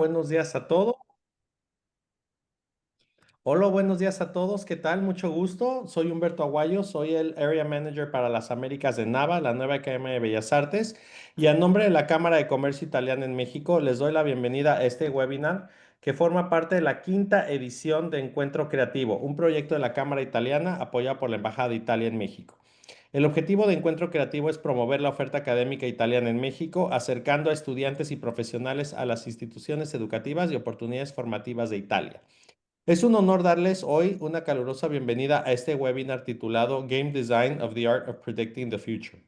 Buenos días a todos. Hola, buenos días a todos. ¿Qué tal? Mucho gusto. Soy Humberto Aguayo, soy el Area Manager para las Américas de NABA, la nueva Academia de Bellas Artes. Y a nombre de la Cámara de Comercio Italiana en México, les doy la bienvenida a este webinar que forma parte de la quinta edición de Encuentro Creativo, un proyecto de la Cámara Italiana apoyado por la Embajada de Italia en México. El objetivo de Encuentro Creativo es promover la oferta académica italiana en México, acercando a estudiantes y profesionales a las instituciones educativas y oportunidades formativas de Italia. Es un honor darles hoy una calurosa bienvenida a este webinar titulado Game Design of the Art of Predicting the Future.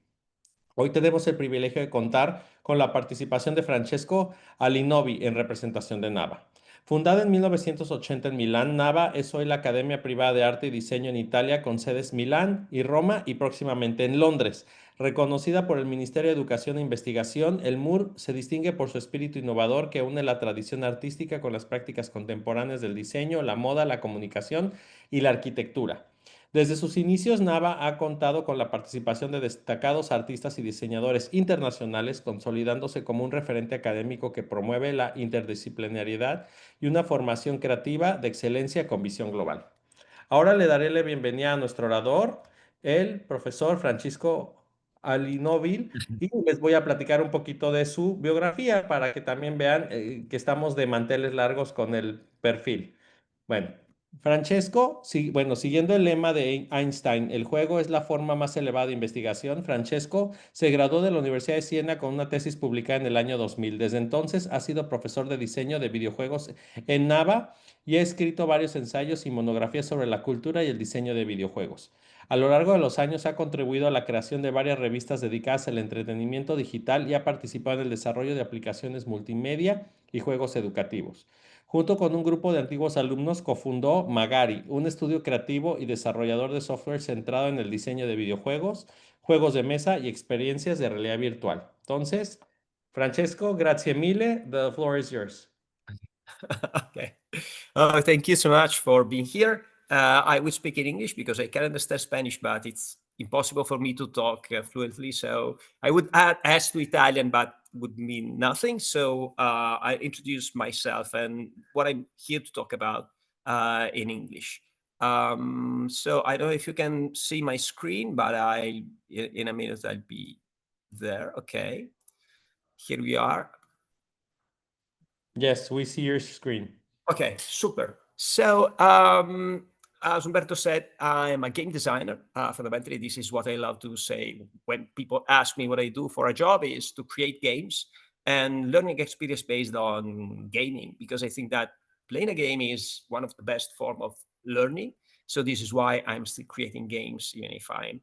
Hoy tenemos el privilegio de contar con la participación de Francesco Alinovi en representación de NABA. Fundada en 1980 en Milán, NABA es hoy la Academia Privada de Arte y Diseño en Italia con sedes en Milán y Roma y próximamente en Londres. Reconocida por el Ministerio de Educación e Investigación, el MUR se distingue por su espíritu innovador que une la tradición artística con las prácticas contemporáneas del diseño, la moda, la comunicación y la arquitectura. Desde sus inicios, NABA ha contado con la participación de destacados artistas y diseñadores internacionales, consolidándose como un referente académico que promueve la interdisciplinariedad y una formación creativa de excelencia con visión global. Ahora le daré la bienvenida a nuestro orador, el profesor Francisco Alinovi, y les voy a platicar un poquito de su biografía para que también vean que estamos de manteles largos con el perfil. Bueno, Francesco, sí, bueno, siguiendo el lema de Einstein, el juego es la forma más elevada de investigación. Francesco se graduó de la Universidad de Siena con una tesis publicada en el año 2000. Desde entonces ha sido profesor de diseño de videojuegos en NABA y ha escrito varios ensayos y monografías sobre la cultura y el diseño de videojuegos. A lo largo de los años ha contribuido a la creación de varias revistas dedicadas al entretenimiento digital y ha participado en el desarrollo de aplicaciones multimedia y juegos educativos. Junto con un grupo de antiguos alumnos, cofundó Magari, un estudio creativo y desarrollador de software centrado en el diseño de videojuegos, juegos de mesa y experiencias de realidad virtual. Entonces, Francesco, grazie mille. The floor is yours. Okay. Thank you so much for being here. I will speak in English because I can understand Spanish, but it's impossible for me to talk fluently. So I would ask to Italian, but would mean nothing. So I introduce myself and what I'm here to talk about in English. So I don't know if you can see my screen, but in a minute I'll be there. Okay. Here we are. Yes, we see your screen. Okay, super. So, as Umberto said, I'm a game designer. Fundamentally, this is what I love to say when people ask me what I do for a job is to create games and learning experience based on gaming, because I think that playing a game is one of the best form of learning. So this is why I'm still creating games, even if I'm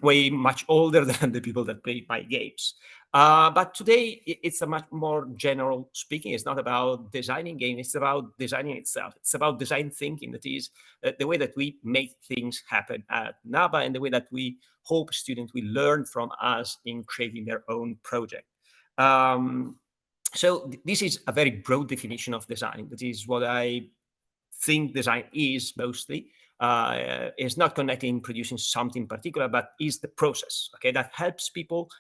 way much older than the people that play my games. But today it's a much more general speaking. It's not about designing games. It's about designing itself. It's about design thinking. That is the way that we make things happen at NABA and the way that we hope students will learn from us in creating their own project. So this is a very broad definition of design. That is what I think design is mostly. Is not connecting producing something particular, but is the process, okay, that helps people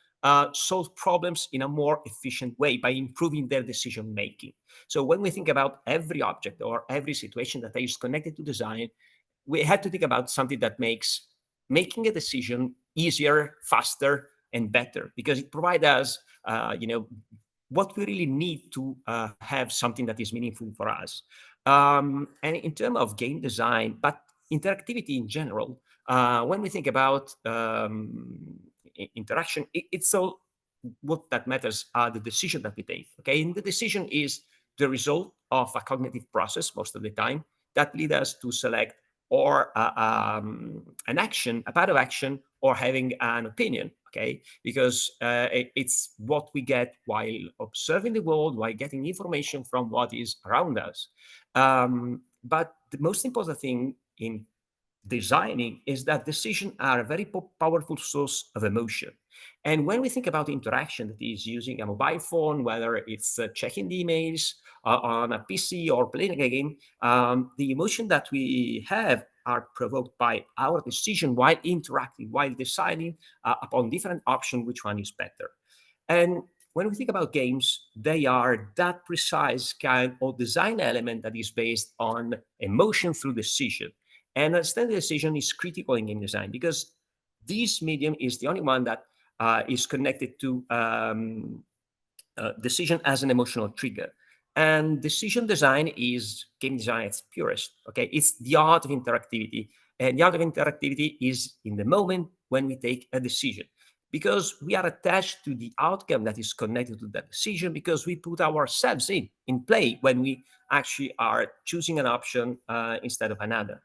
solve problems in a more efficient way by improving their decision making. So when we think about every object or every situation that is connected to design, we have to think about something that makes making a decision easier, faster, and better, because it provides us, what we really need to have something that is meaningful for us. And in terms of game design, but interactivity in general, when we think about interaction, it's all what that matters are the decision that we take. Okay, and the decision is the result of a cognitive process most of the time that lead us to select or an action, a path of action, or having an opinion. Okay, because it's what we get while observing the world, while getting information from what is around us. But the most important thing in designing is that decisions are a very powerful source of emotion. And when we think about interaction that is using a mobile phone, whether it's checking the emails on a PC or playing a game, the emotion that we have are provoked by our decision while interacting, while deciding upon different options, which one is better. And when we think about games, they are that precise kind of design element that is based on emotion through decision. And understanding decision is critical in game design because this medium is the only one that is connected to decision as an emotional trigger. And decision design is game design at its purest. Okay, it's the art of interactivity, and the art of interactivity is in the moment when we take a decision, because we are attached to the outcome that is connected to that decision, because we put ourselves in play when we actually are choosing an option instead of another.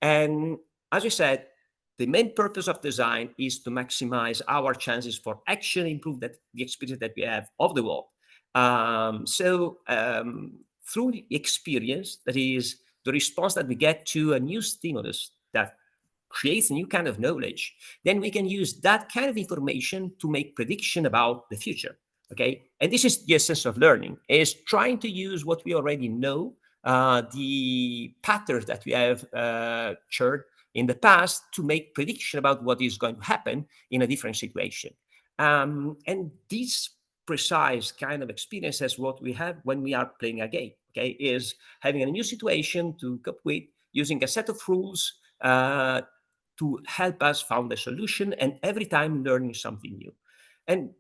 And as we said, the main purpose of design is to maximize our chances for action, improve the experience that we have of the world. Through the experience, that is the response that we get to a new stimulus that creates a new kind of knowledge, then we can use that kind of information to make prediction about the future. Okay, and this is the essence of learning: is trying to use what we already know, the patterns that we have shared in the past, to make prediction about what is going to happen in a different situation. And this precise kind of experience is what we have when we are playing a game. Okay, is having a new situation to cope with, using a set of rules to help us find a solution, and every time learning something new. And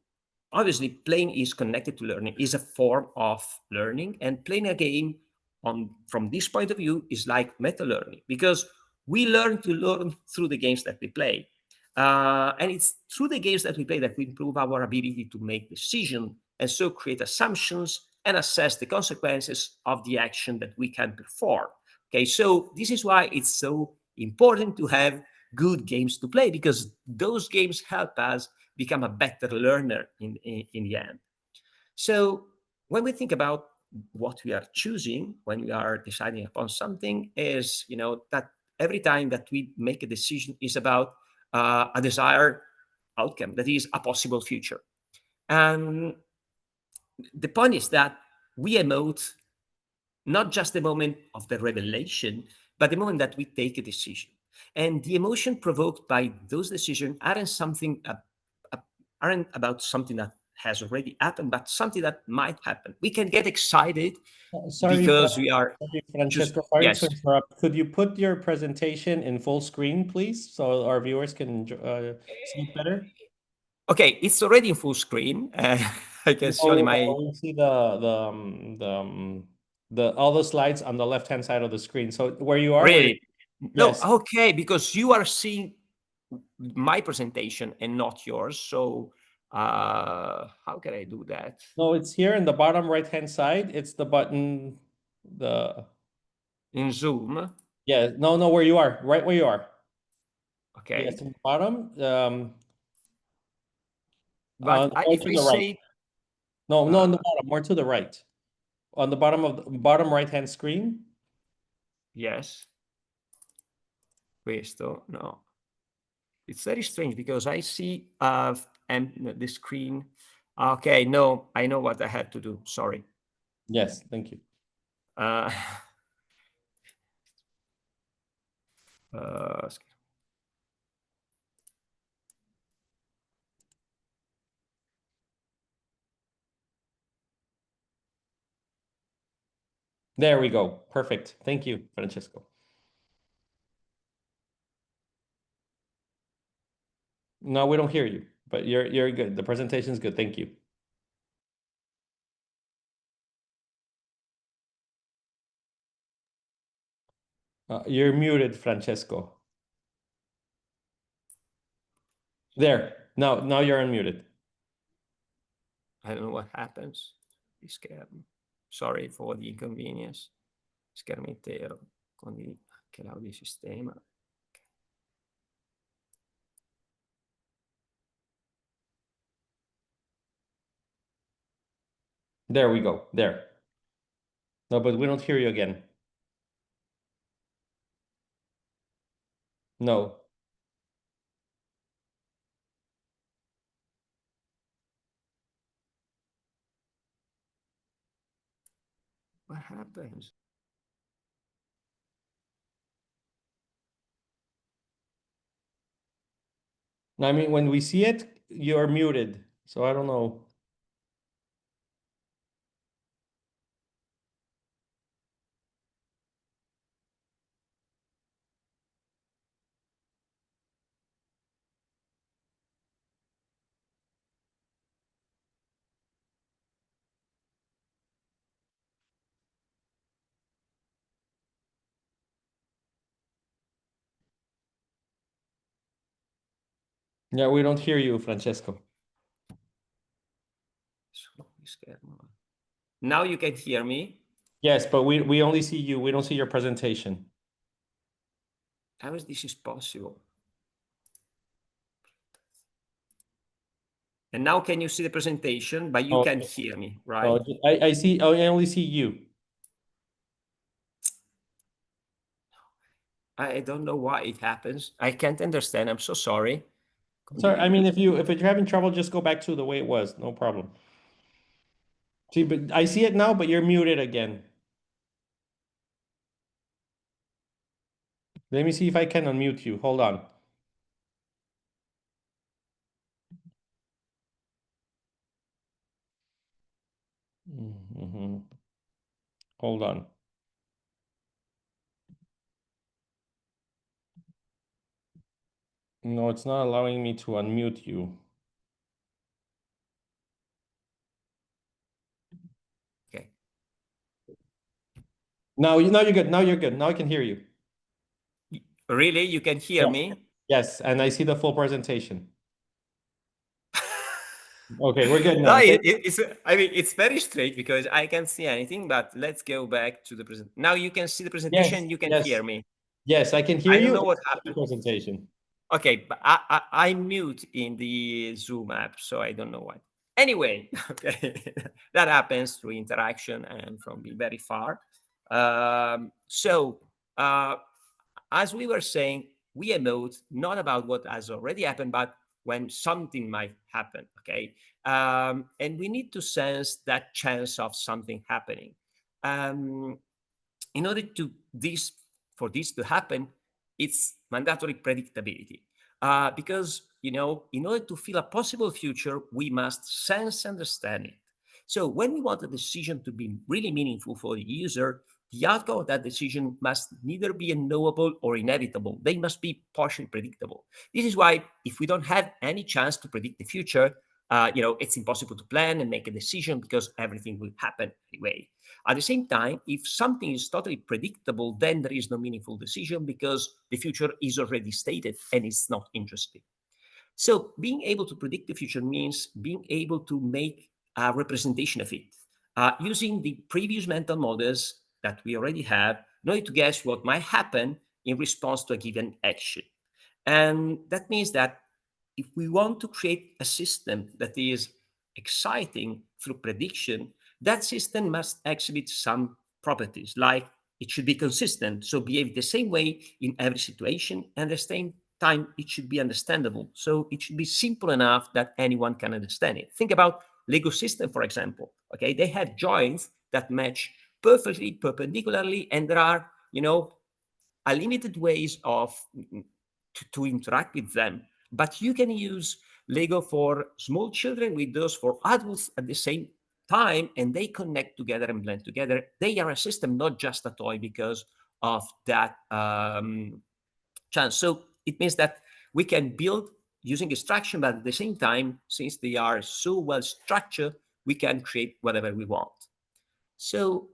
obviously, playing is connected to learning, is a form of learning, and playing a game from this point of view is like meta learning, because we learn to learn through the games that we play. And it's through the games that we play that we improve our ability to make decisions, and so create assumptions and assess the consequences of the action that we can perform. Okay, so this is why it's so important to have good games to play, because those games help us become a better learner in the end. So when we think about what we are choosing when we are deciding upon something, is that every time that we make a decision is about a desired outcome, that is a possible future. And the point is that we emote not just the moment of the revelation, but the moment that we take a decision. And the emotion provoked by those decisions aren't about something that has already happened, but something that might happen. We can get excited Sorry, because we are Francesco, just, sorry to yes. interrupt. Could you put your presentation in full screen, please, so our viewers can see it better? Okay, it's already in full screen. I can see only my. We see the all the slides on the left-hand side of the screen. So where you are, Really? No, yes. okay, because you are seeing my presentation and not yours. So how can I do that? No, it's here in the bottom right-hand side. It's the button, In Zoom? yeah, no, where you are, right where you are. Okay. Yes, in the bottom, But more if to I the right. say, No, in the bottom, more to the right. On the bottom of the bottom right-hand screen. yes, questo, no. It's very strange because I see and the screen. Okay, no, I know what I had to do. Sorry. Yes, thank you. Uh, uh, There we go. Perfect. Thank you, Francesco. No, we don't hear you, but you're good. The presentation is good. Thank you. You're muted, Francesco. There. Now you're unmuted. I don't know what happens. Sorry for the inconvenience. Schermo intero con anche l'audio sistema. There we go. There. No, but we don't hear you again. No. What happens? I mean, when we see it, you're muted. So I don't know. Yeah, we don't hear you, Francesco. Now you can hear me. Yes, but we only see you. We don't see your presentation. How is this possible? And now can you see the presentation? But you can hear me, right? I see. Oh, I only see you. I don't know why it happens. I can't understand. I'm so sorry. Sorry, I mean, if you're having trouble, just go back to the way it was. No problem. See, but I see it now, but you're muted again. Let me see if I can unmute you. Hold on. Hold on. No, it's not allowing me to unmute you. Okay. Now you're good. Now you're good. Now I can hear you. Really? You can hear me? Yes, and I see the full presentation. Okay, we're good No, now. I mean, it's very strange because I can't see anything, but let's go back to the present. Now you can see the presentation, Yes, you can yes, hear me. yes, I can hear I don't you. know what The happened. presentation. Okay, but I mute in the Zoom app, so I don't know why. Anyway, okay, that happens through interaction and from being very far. As we were saying, we emote not about what has already happened, but when something might happen. Okay, and we need to sense that chance of something happening. Um, in order to this for this to happen, it's mandatory predictability. Because in order to feel a possible future, we must sense understand it. So when we want a decision to be really meaningful for the user, the outcome of that decision must neither be unknowable or inevitable. They must be partially predictable. This is why if we don't have any chance to predict the future, it's impossible to plan and make a decision because everything will happen anyway. At the same time, if something is totally predictable, then there is no meaningful decision because the future is already stated and it's not interesting. So being able to predict the future means being able to make a representation of it, using the previous mental models that we already have in order to guess what might happen in response to a given action. And that means that if we want to create a system that is exciting through prediction, that system must exhibit some properties, like it should be consistent, so behave the same way in every situation, and at the same time, it should be understandable. So it should be simple enough that anyone can understand it. Think about Lego system, for example. Okay, they have joints that match perfectly, perpendicularly, and there are, a limited ways of to interact with them. But you can use Lego for small children with those for adults at the same time, and they connect together and blend together. They are a system, not just a toy, because of that chance. So it means that we can build using instruction, but at the same time, since they are so well structured, we can create whatever we want. So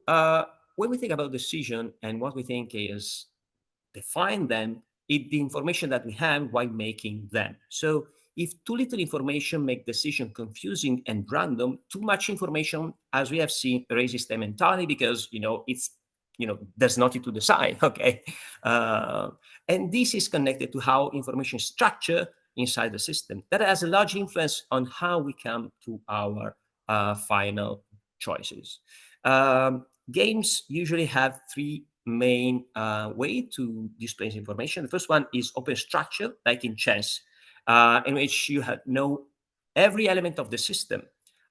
when we think about decision and what we think is define them is the information that we have while making them. So if too little information make decision confusing and random, too much information, as we have seen, raises them entirely because there's nothing to decide. Okay, and this is connected to how information is structured inside the system. That has a large influence on how we come to our final choices. Games usually have three main way to display information. The first one is open structure, like in chess, in which you know every element of the system.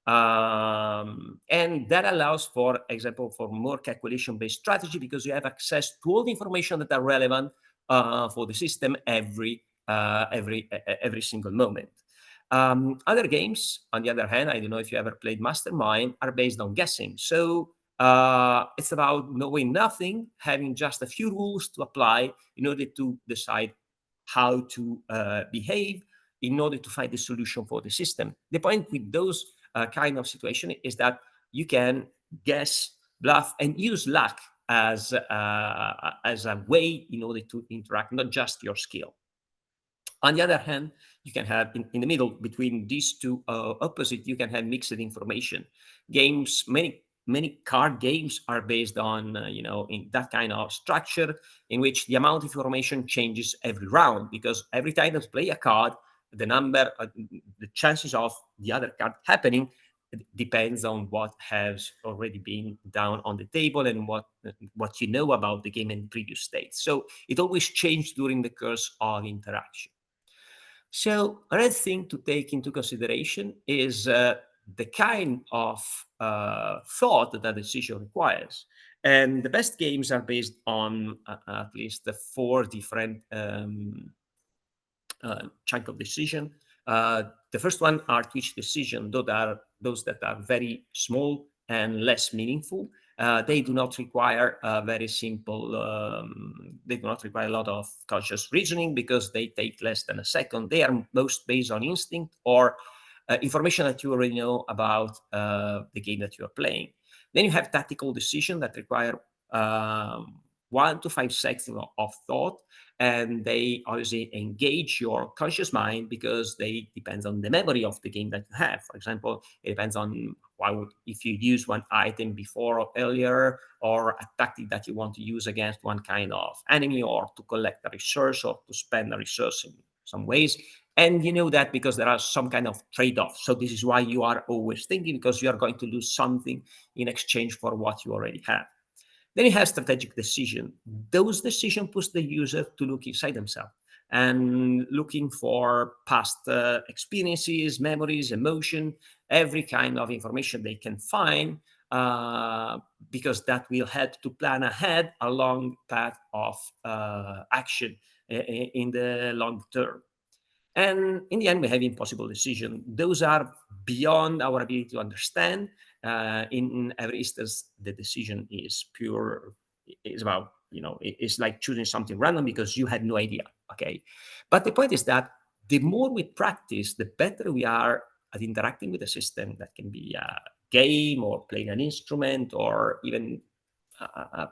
And that allows, for example, for more calculation-based strategy because you have access to all the information that are relevant for the system every single moment. Other games, on the other hand, I don't know if you ever played Mastermind, are based on guessing. So it's about knowing nothing, having just a few rules to apply in order to decide how to behave in order to find the solution for the system. The point with those kind of situation is that you can guess, bluff, and use luck as a way in order to interact, not just your skill. On the other hand, You can have in the middle between these two opposite, you can have mixed information. Games, many card games are based on in that kind of structure, in which the amount of information changes every round, because every time you play a card, the number, the chances of the other card happening depends on what has already been down on the table and what you know about the game in previous states. So it always changes during the course of interaction. So another thing to take into consideration is the kind of thought that a decision requires. And the best games are based on at least the four different chunk of decision. The first one are twitch decision. Those that are very small and less meaningful. They do not require very simple, they do not require a lot of conscious reasoning, because they take less than a second. They are most based on instinct or information that you already know about the game that you are playing. Then you have tactical decision that require 1 to 5 seconds of thought, and they obviously engage your conscious mind because they depend on the memory of the game that you have. For example, it depends on if you use one item before or earlier, or a tactic that you want to use against one kind of enemy, or to collect a resource, or to spend a resource in some ways. And you know that because there are some kind of trade-off. So this is why you are always thinking, because you are going to lose something in exchange for what you already have. Then you have strategic decision. Those decisions push the user to look inside themselves and looking for past experiences, memories, emotion, every kind of information they can find, because that will help to plan ahead a long path of action in the long term. And in the end, we have impossible decisions. Those are beyond our ability to understand. In every instance, the decision is pure. It's about, it's like choosing something random because you had no idea. Okay. But the point is that the more we practice, the better we are at interacting with the system. That can be a game, or playing an instrument, or even a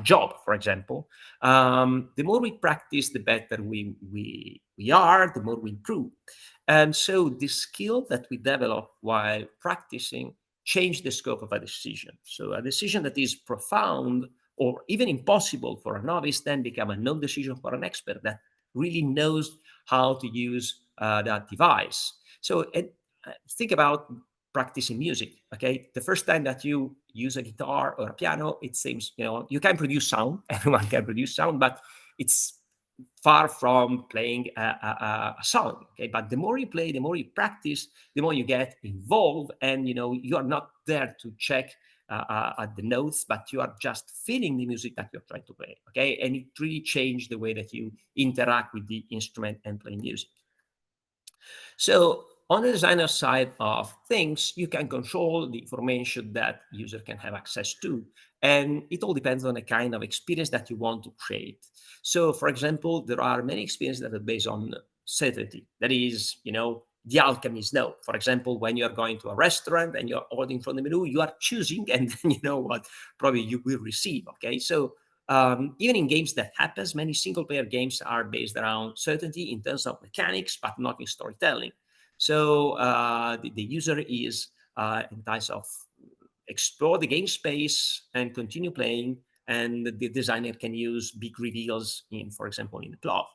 job, for example. The more we practice, the better we are, the more we improve. And so the skill that we develop while practicing change the scope of a decision. So a decision that is profound or even impossible for a novice then become a known decision for an expert that really knows how to use that device. So think about practicing music. Okay, the first time that you use a guitar or a piano, it seems you can produce sound. Everyone can produce sound, but it's far from playing a song. Okay, but the more you play, the more you practice, the more you get involved, and you are not there to check at the notes, but you are just feeling the music that you're trying to play. Okay, and it really changed the way that you interact with the instrument and play music. So on the designer side of things, you can control the information that user can have access to. And it all depends on the kind of experience that you want to create. So for example, there are many experiences that are based on certainty. That is, the outcome is no. For example, when you're going to a restaurant and you're ordering from the menu, you are choosing, and then you know what probably you will receive. Okay, so even in games that happens, many single-player games are based around certainty in terms of mechanics, but not in storytelling. So the user is entitled of explore the game space and continue playing, and the designer can use big reveals for example, in the plot.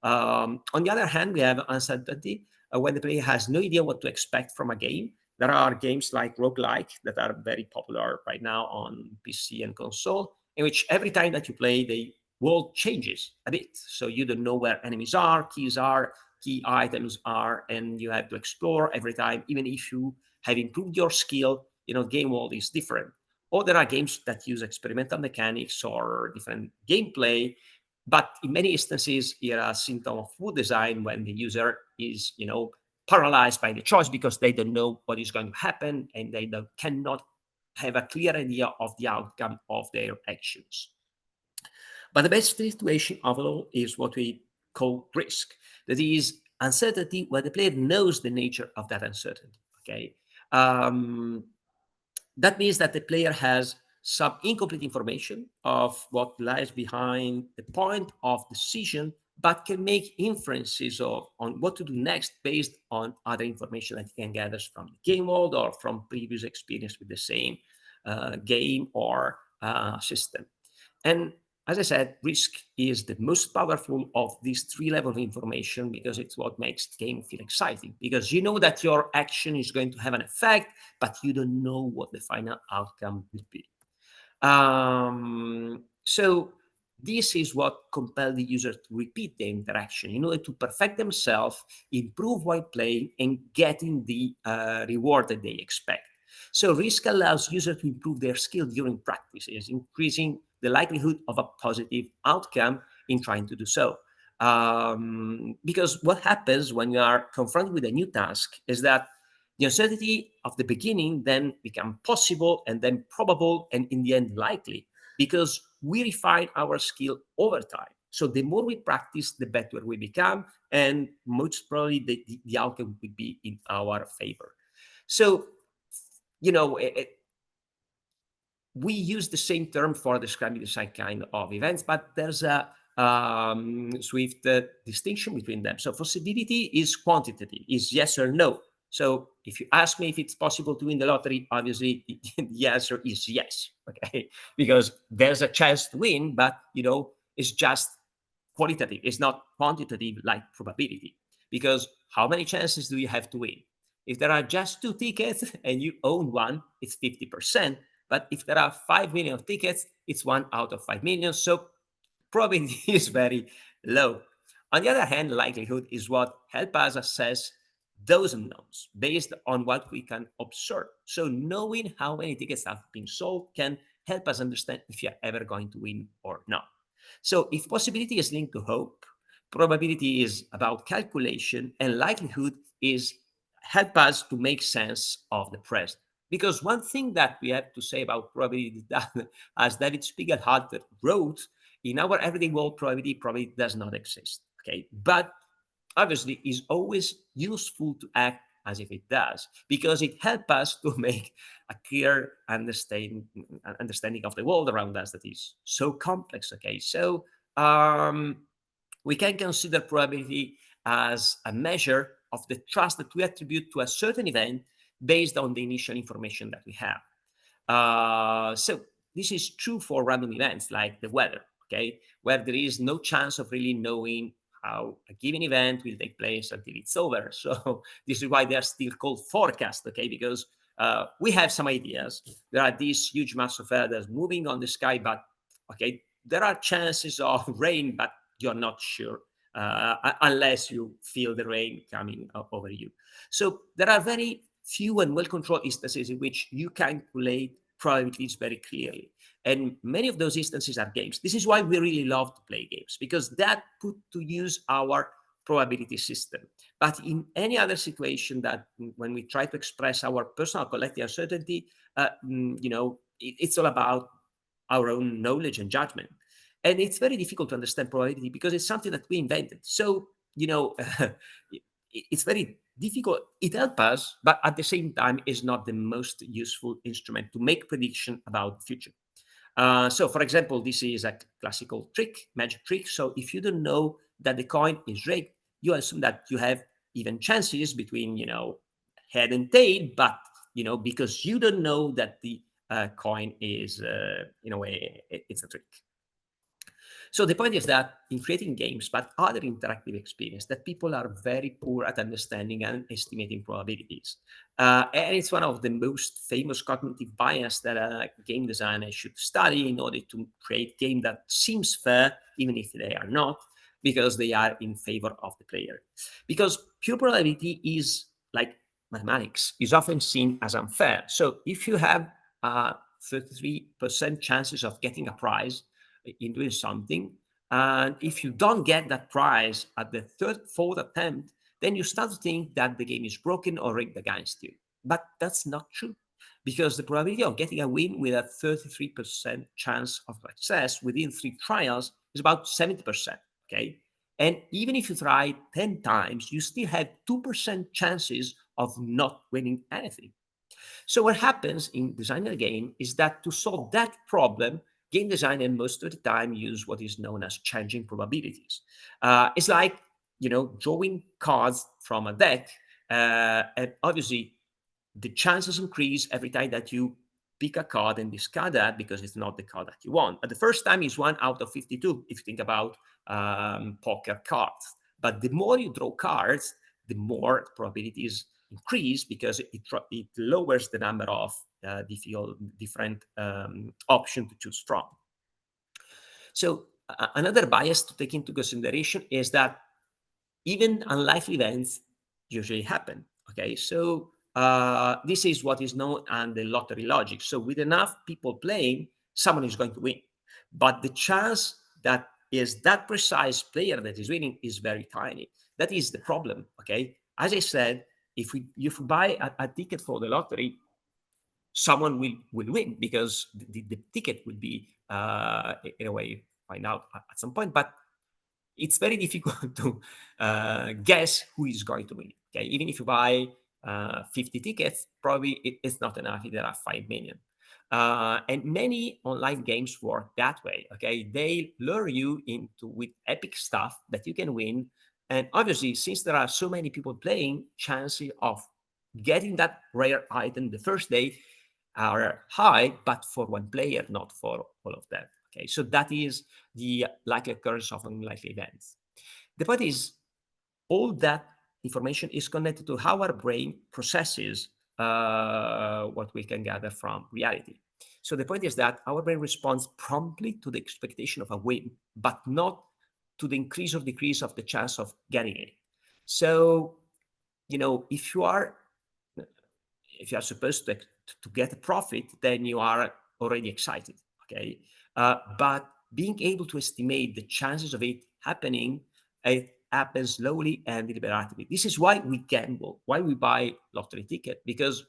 On the other hand, we have uncertainty when the player has no idea what to expect from a game. There are games like roguelike that are very popular right now on PC and console, in which every time that you play, the world changes a bit. So you don't know where enemies are, key items are, and you have to explore every time, even if you have improved your skill, game world is different. Or there are games that use experimental mechanics or different gameplay, but in many instances, here a symptom of poor design when the user is, paralyzed by the choice because they don't know what is going to happen, and they cannot have a clear idea of the outcome of their actions. But the best situation overall is what we call risk. That is uncertainty where the player knows the nature of that uncertainty. Okay, that means that the player has some incomplete information of what lies behind the point of decision but can make inferences on what to do next based on other information that you can gather from the game world or from previous experience with the same game or system. And as I said, risk is the most powerful of these three levels of information because it's what makes the game feel exciting. Because you know that your action is going to have an effect, but you don't know what the final outcome will be. So this is what compels the user to repeat the interaction in order to perfect themselves, improve while playing, and getting the reward that they expect. So risk allows users to improve their skill during practices, increasing the likelihood of a positive outcome in trying to do so. Because what happens when you are confronted with a new task is that the uncertainty of the beginning then become possible and then probable and in the end likely because we refine our skill over time. So the more we practice, the better we become, and most probably the outcome will be in our favor. So, we use the same term for describing the same kind of events, but there's a swift distinction between them. So possibility is quantitative, is yes or no. So if you ask me if it's possible to win the lottery, obviously the answer is yes, okay? Because there's a chance to win, but it's just qualitative. It's not quantitative like probability. Because how many chances do you have to win? If there are just 2 tickets and you own one, it's 50%. But if there are 5 million tickets, it's 1 out of 5 million. So probability is very low. On the other hand, likelihood is what helps us assess those unknowns based on what we can observe. So knowing how many tickets have been sold can help us understand if you're ever going to win or not. So if possibility is linked to hope, probability is about calculation, and likelihood is help us to make sense of the present. Because one thing that we have to say about probability is that, as David Spiegelhalter wrote, in our everyday world, probability does not exist. Okay, but obviously is always useful to act as if it does, because it helps us to make a clear understanding of the world around us that is so complex. Okay, so we can consider probability as a measure of the trust that we attribute to a certain event based on the initial information that we have. So this is true for random events like the weather, okay, where there is no chance of really knowing how a given event will take place until it's over. So this is why they are still called forecasts, okay, because we have some ideas. There are these huge mass of air that's moving on the sky, but okay, there are chances of rain, but you're not sure unless you feel the rain coming over you. So there are very few and well-controlled instances in which you calculate probabilities very clearly. And many of those instances are games. This is why we really love to play games, because that put to use our probability system. But in any other situation that when we try to express our personal collective uncertainty, it's all about our own knowledge and judgment. And it's very difficult to understand probability because it's something that we invented. So, it's very difficult. It helps us, but at the same time, is not the most useful instrument to make prediction about the future. So, for example, this is a classical trick, magic trick. So if you don't know that the coin is rigged, you assume that you have even chances between, head and tail, but, because you don't know that the coin is, in a way, it's a trick. So the point is that in creating games, but other interactive experience, that people are very poor at understanding and estimating probabilities. And it's one of the most famous cognitive bias that a game designer should study in order to create game that seems fair, even if they are not, because they are in favor of the player. Because pure probability is like mathematics, is often seen as unfair. So if you have 33% chances of getting a prize in doing something, and if you don't get that prize at the fourth attempt, then you start to think that the game is broken or rigged against you. But that's not true, because the probability of getting a win with a 33% chance of success within 3 trials is about 70%, okay? And even if you try 10 times, you still have 2% chances of not winning anything. So what happens in designing a game is that to solve that problem, game designer most of the time use what is known as changing probabilities. It's like, drawing cards from a deck, and obviously the chances increase every time that you pick a card and discard that because it's not the card that you want. At the first time is 1 out of 52 if you think about poker cards. But the more you draw cards, the more probabilities increase because it lowers the number of different options to choose from. So another bias to take into consideration is that even unlikely events usually happen. Okay, so this is what is known as the lottery logic. So with enough people playing, someone is going to win. But the chance that is that precise player that is winning is very tiny. That is the problem, okay? As I said, if we buy a ticket for the lottery, someone will win because the ticket will be, in a way, find out at some point. But it's very difficult to guess who is going to win. Okay, even if you buy 50 tickets, probably it's not enough if there are 5 million. And many online games work that way. Okay, they lure you into with epic stuff that you can win. And obviously, since there are so many people playing, chances of getting that rare item the first day are high, but for one player, not for all of them. Okay, so that is the likely occurrence of unlikely events. The point is, all that information is connected to how our brain processes what we can gather from reality. So the point is that our brain responds promptly to the expectation of a win, but not to the increase or decrease of the chance of getting it. So, if you are supposed to get a profit, then you are already excited. Okay, but being able to estimate the chances of it happening, it happens slowly and deliberately. This is why we gamble, why we buy lottery ticket, because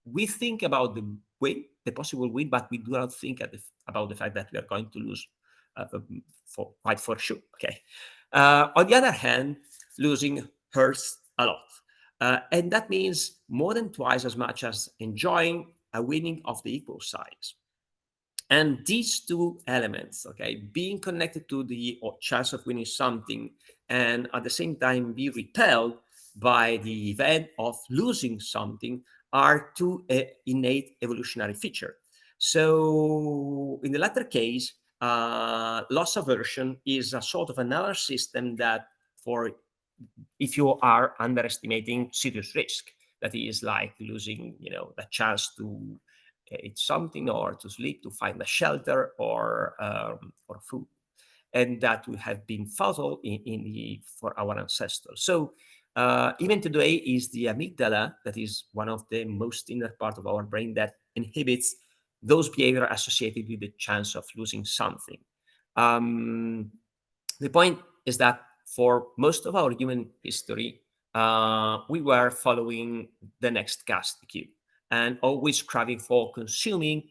we think about the win, the possible win, but we do not think about the fact that we are going to lose for sure. Okay. On the other hand, losing hurts a lot. And that means more than twice as much as enjoying a winning of the equal size. And these two elements, okay, being connected to the chance of winning something and at the same time be repelled by the event of losing something, are two innate evolutionary features. So in the latter case, loss aversion is a sort of another system that if you are underestimating serious risk, that is like losing, the chance to eat something or to sleep, to find a shelter or food, and that would have been fatal for our ancestors. So even today is the amygdala, that is one of the most inner part of our brain that inhibits those behaviors associated with the chance of losing something. The point is that for most of our human history, we were following the next caste cue and always striving for consuming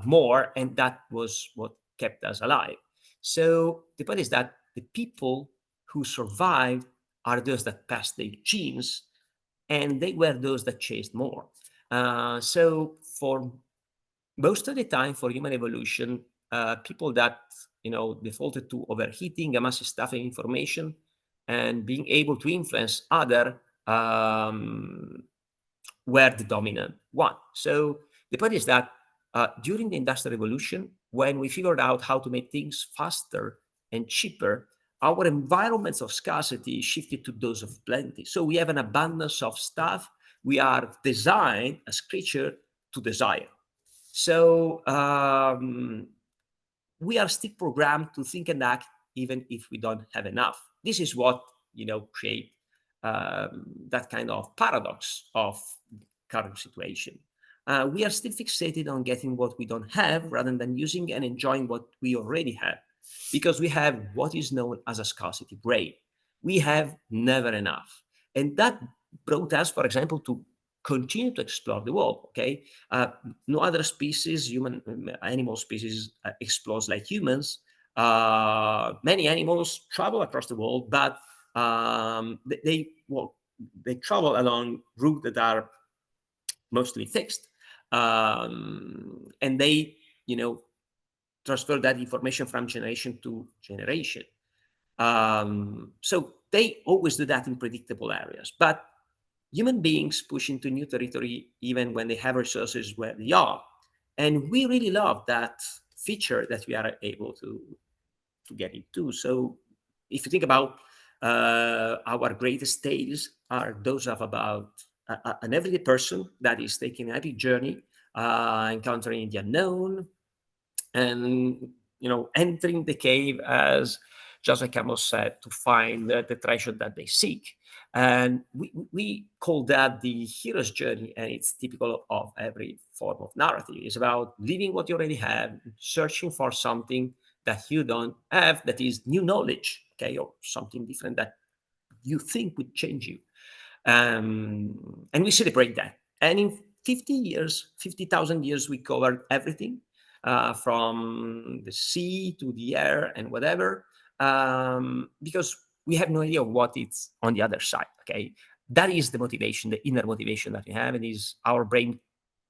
more, and that was what kept us alive. So the point is that the people who survived are those that passed their genes, and they were those that chased more. So for most of the time, for human evolution, people that defaulted to overheating, massive stuffing information, and being able to influence other were the dominant one. So the point is that during the Industrial Revolution, when we figured out how to make things faster and cheaper, our environments of scarcity shifted to those of plenty. So we have an abundance of stuff. We are designed as creatures to desire. So we are still programmed to think and act even if we don't have enough. This is what create that kind of paradox of current situation. We are still fixated on getting what we don't have rather than using and enjoying what we already have, because we have what is known as a scarcity brain. We have never enough. And that brought us, for example, to continue to explore the world. Okay, no other species, animal species, explores like humans. Many animals travel across the world, but they travel along routes that are mostly fixed, and they transfer that information from generation to generation. So they always do that in predictable areas. But human beings push into new territory even when they have resources where they are. And we really love that feature that we are able to get into. So if you think about our greatest tales are those of about an everyday person that is taking an epic journey, encountering the unknown, and entering the cave, as Joseph Camus said, to find the treasure that they seek. And we call that the hero's journey, and it's typical of every form of narrative. It's about leaving what you already have, searching for something that you don't have, that is new knowledge, okay, or something different that you think would change you. And we celebrate that. And in 50 years, 50,000 years, we covered everything from the sea to the air and whatever, because we have no idea what is on the other side. Okay, that is the motivation, the inner motivation that we have, and is our brain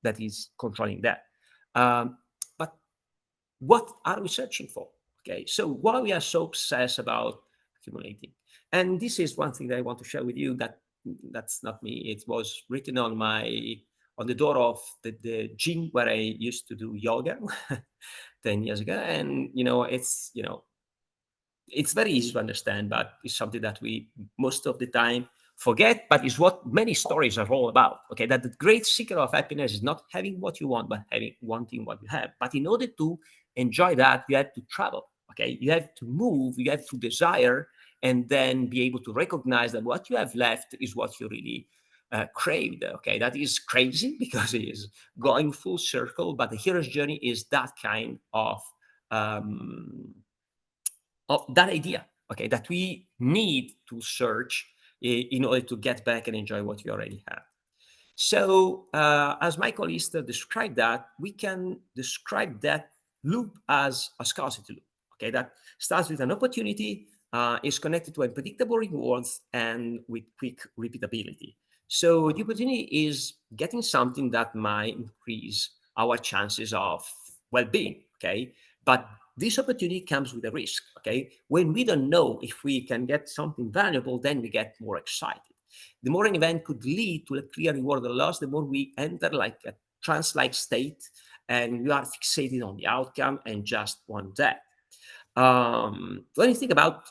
that is controlling that. But what are we searching for? Okay, so why we are so obsessed about accumulating? And this is one thing that I want to share with you. That's not me. It was written on the door of the gym where I used to do yoga 10 years ago. And it's very easy to understand, but it's something that we most of the time forget, but it's what many stories are all about. Okay, that the great secret of happiness is not having what you want, but wanting what you have. But in order to enjoy that, you have to travel. Okay, you have to move, you have to desire, and then be able to recognize that what you have left is what you really craved. Okay, that is crazy because it is going full circle, but the hero's journey is that kind of that idea, okay, that we need to search in order to get back and enjoy what we already have. So as Michael Easter described that, we can describe that loop as a scarcity loop, okay, that starts with an opportunity, is connected to unpredictable rewards and with quick repeatability. So the opportunity is getting something that might increase our chances of well-being, okay? But this opportunity comes with a risk, okay? When we don't know if we can get something valuable, then we get more excited. The more an event could lead to a clear reward or loss, the more we enter like a trance-like state, and we are fixated on the outcome and just want that. When you think about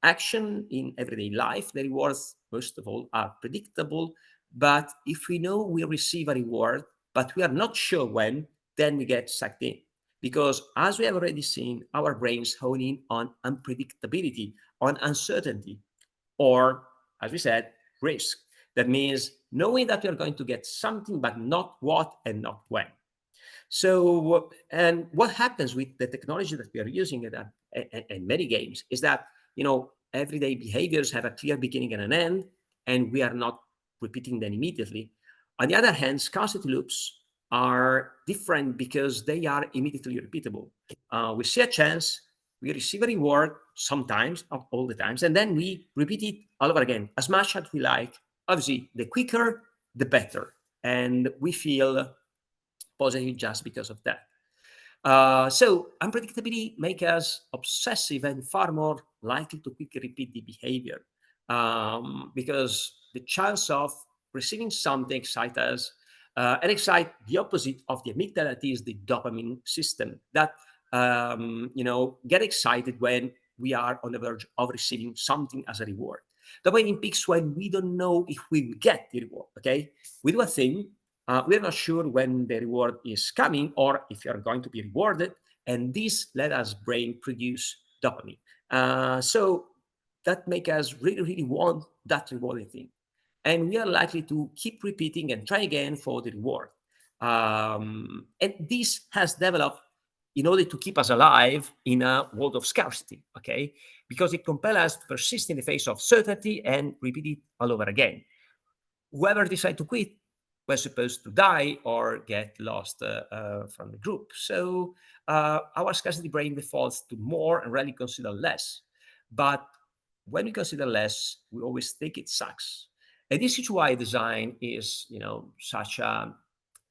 action in everyday life, the rewards, first of all, are predictable. But if we know we receive a reward, but we are not sure when, then we get sucked in. Because as we have already seen, our brains hone in on unpredictability, on uncertainty, or, as we said, risk. That means knowing that we are going to get something, but not what and not when. So, and what happens with the technology that we are using in many games is that, everyday behaviors have a clear beginning and an end, and we are not repeating them immediately. On the other hand, scarcity loops are different because they are immediately repeatable. We see a chance, we receive a reward sometimes, not all the times, and then we repeat it all over again, as much as we like. Obviously, the quicker, the better. And we feel positive just because of that. So unpredictability makes us obsessive and far more likely to quickly repeat the behavior, because the chance of receiving something excites us and excite the opposite of the amygdala, that is the dopamine system that get excited when we are on the verge of receiving something as a reward. Dopamine peaks when we don't know if we get the reward. Okay, we do a thing. We're not sure when the reward is coming or if you're going to be rewarded. And this let us brain produce dopamine. So that makes us really, really want that rewarding thing. And we are likely to keep repeating and try again for the reward. And this has developed in order to keep us alive in a world of scarcity, okay? Because it compels us to persist in the face of certainty and repeat it all over again. Whoever decides to quit was supposed to die or get lost from the group. So our scarcity brain defaults to more and rarely consider less. But when we consider less, we always think it sucks. And this is why design is, such an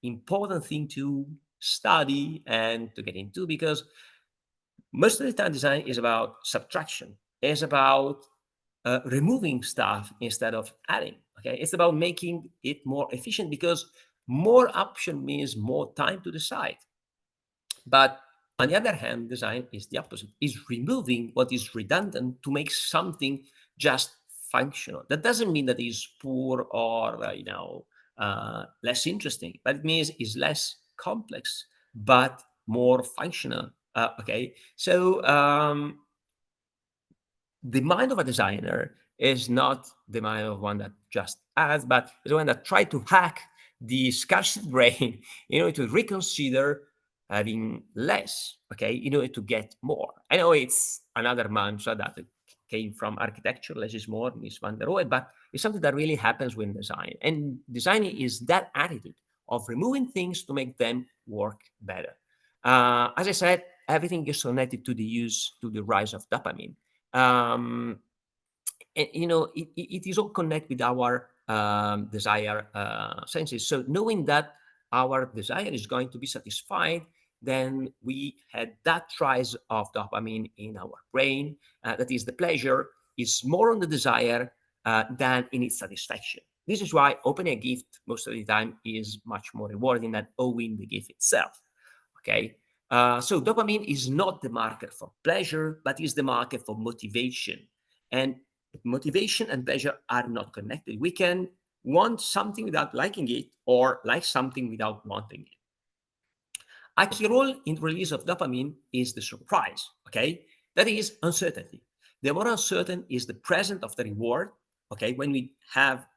important thing to study and to get into, because most of the time design is about subtraction. It's about removing stuff instead of adding. Okay, it's about making it more efficient, because more option means more time to decide. But on the other hand, design is the opposite, is removing what is redundant to make something just functional. That doesn't mean that it's poor or less interesting, but it means it's less complex but more functional. Okay, so the mind of a designer is not the mind of one that just adds, but is one that tries to hack the scarcity brain in order to reconsider having less, okay, in order to get more. I know it's another mantra that came from architecture, less is more, Mies van der Rohe, but it's something that really happens with design. And designing is that attitude of removing things to make them work better. As I said, everything is connected to the rise of dopamine. And, it is all connected with our desire senses. So knowing that our desire is going to be satisfied, then we had that rise of dopamine in our brain. That is, the pleasure is more on the desire than in its satisfaction. This is why opening a gift most of the time is much more rewarding than owning the gift itself. Okay. So dopamine is not the marker for pleasure, but is the marker for motivation. And motivation and pleasure are not connected. We can want something without liking it, or like something without wanting it. A key role in the release of dopamine is the surprise, okay? That is uncertainty. The more uncertain is the present of the reward, okay? When we have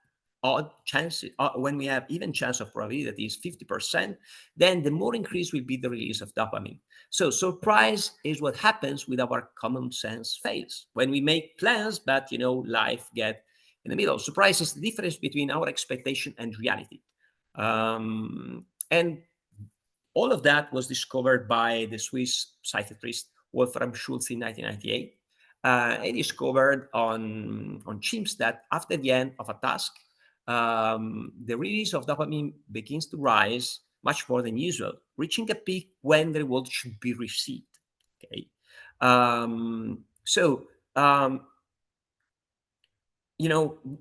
odd chances, when we have even chance of probability that is 50%, then the more increased will be the release of dopamine. So surprise is what happens with our common sense fails. When we make plans, but life get in the middle. Surprise is the difference between our expectation and reality. And all of that was discovered by the Swiss psychiatrist Wolfram Schulze in 1998. He discovered on chimps that after the end of a task, the release of dopamine begins to rise much more than usual, reaching a peak when the reward should be received. Okay,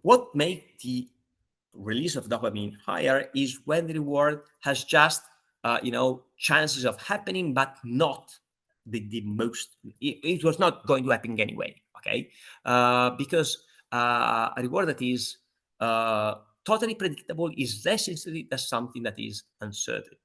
what makes the release of dopamine higher is when the reward has just chances of happening, but not the most. It was not going to happen anyway. Okay, because a reward that is totally predictable is less sensitive than something that is uncertain.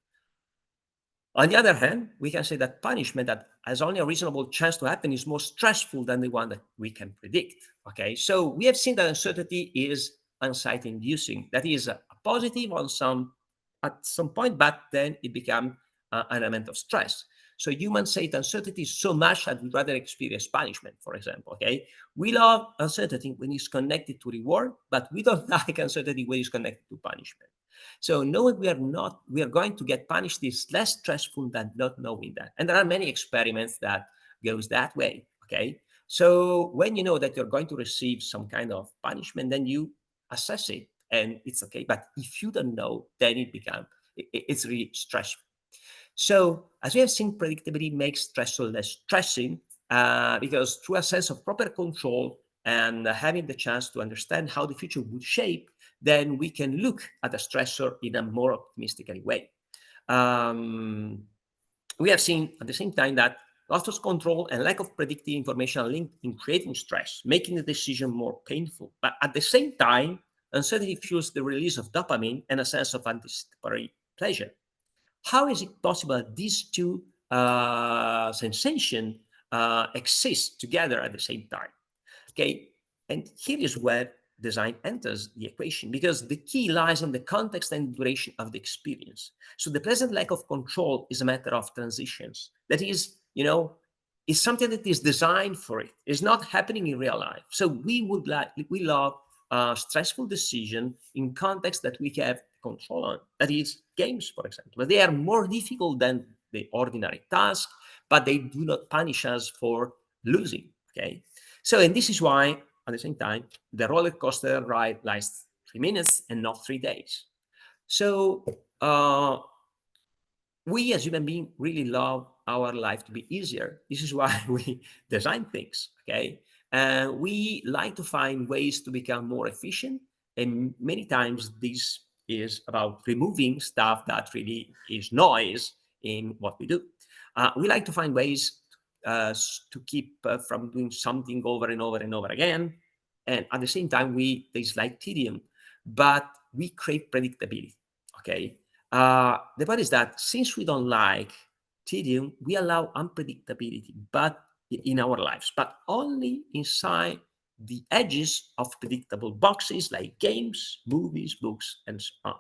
On the other hand, we can say that punishment that has only a reasonable chance to happen is more stressful than the one that we can predict. Okay, so we have seen that uncertainty is anxiety-inducing. That is a positive at some point, but then it becomes an element of stress. So humans say uncertainty is so much that we'd rather experience punishment, for example. Okay, we love uncertainty when it's connected to reward, but we don't like uncertainty when it's connected to punishment. So knowing we are going to get punished is less stressful than not knowing that. And there are many experiments that goes that way. Okay, so when you know that you're going to receive some kind of punishment, then you assess it and it's okay. But if you don't know, then it's really stressful. So as we have seen, predictability makes stressor less stressing because through a sense of proper control and having the chance to understand how the future would shape, then we can look at the stressor in a more optimistic way. We have seen at the same time that loss of control and lack of predictive information are linked in creating stress, making the decision more painful. But at the same time, uncertainty fuels the release of dopamine and a sense of anticipatory pleasure. How is it possible that these two sensations exist together at the same time? Okay, and here is where design enters the equation, because the key lies in the context and duration of the experience. So the present lack of control is a matter of transitions. That is, is something that is designed for it. It's not happening in real life. So we love stressful decision in context that we have control on. That is games, for example. But they are more difficult than the ordinary task, but they do not punish us for losing. Okay. So, and this is why, at the same time, the roller coaster ride lasts 3 minutes and not 3 days. So, we as human beings really love our life to be easier. This is why we design things, okay? And we like to find ways to become more efficient. And many times this is about removing stuff that really is noise in what we do. We like to find ways to keep from doing something over and over and over again. And at the same time, we dislike tedium, but we crave predictability, okay? The point is that since we don't like tedium, we allow unpredictability, but in our lives, but only inside the edges of predictable boxes like games, movies, books, and so on.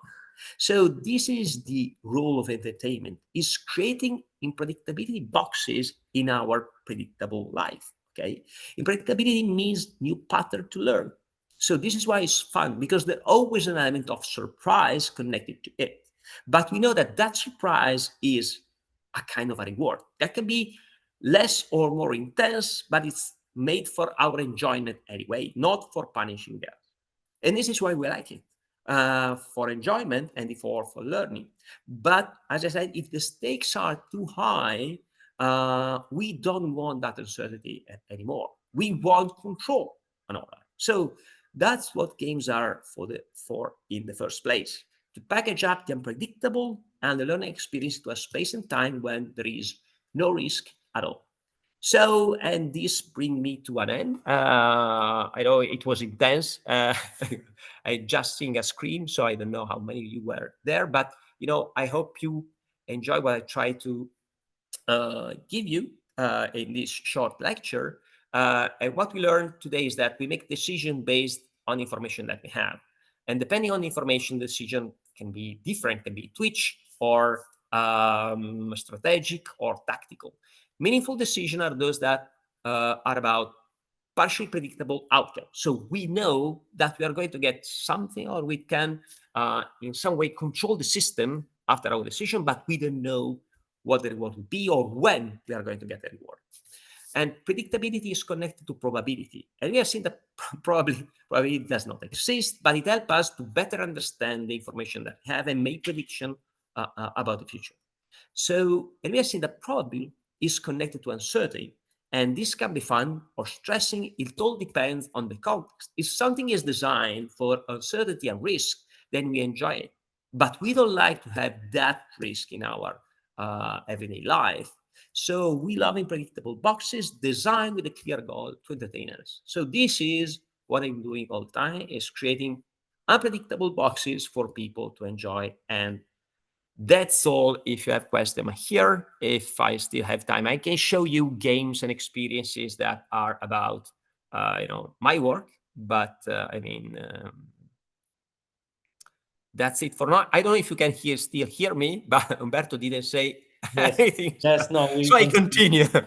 So this is the role of entertainment: is creating unpredictability boxes in our predictable life. Okay, unpredictability means new pattern to learn. So this is why it's fun, because there's always an element of surprise connected to it. But we know that that surprise is a kind of a reward that can be less or more intense, but it's made for our enjoyment anyway, not for punishing us. And this is why we like it, for enjoyment and for learning. But as I said, if the stakes are too high, we don't want that uncertainty anymore. We want control and all that. So that's what games are for in the first place, to package up the unpredictable and the learning experience to a space and time when there is no risk at all. So, and this brings me to an end. I know it was intense. I just seen a screen, so I don't know how many of you were there, but I hope you enjoy what I try to give you in this short lecture. And what we learned today is that we make decision based on information that we have, and depending on the information, the decision can be different, can be twitch or strategic or tactical. Meaningful decisions are those that are about partially predictable outcome. So we know that we are going to get something, or we can in some way control the system after our decision, but we don't know what the reward will be or when we are going to get the reward. And predictability is connected to probability. And we have seen that probability does not exist, but it helps us to better understand the information that we have and make prediction about the future. So, and we have seen that probability is connected to uncertainty. And this can be fun or stressing. It all depends on the context. If something is designed for uncertainty and risk, then we enjoy it. But we don't like to have that risk in our everyday life. So we love unpredictable boxes designed with a clear goal to entertain us. So this is what I'm doing all the time, is creating unpredictable boxes for people to enjoy. And that's all. If you have questions, I'm here. If I still have time, I can show you games and experiences that are about, my work. But that's it for now. I don't know if you can still hear me, but Umberto didn't say Yes, anything. yes, no, we So I can. continue. Oh,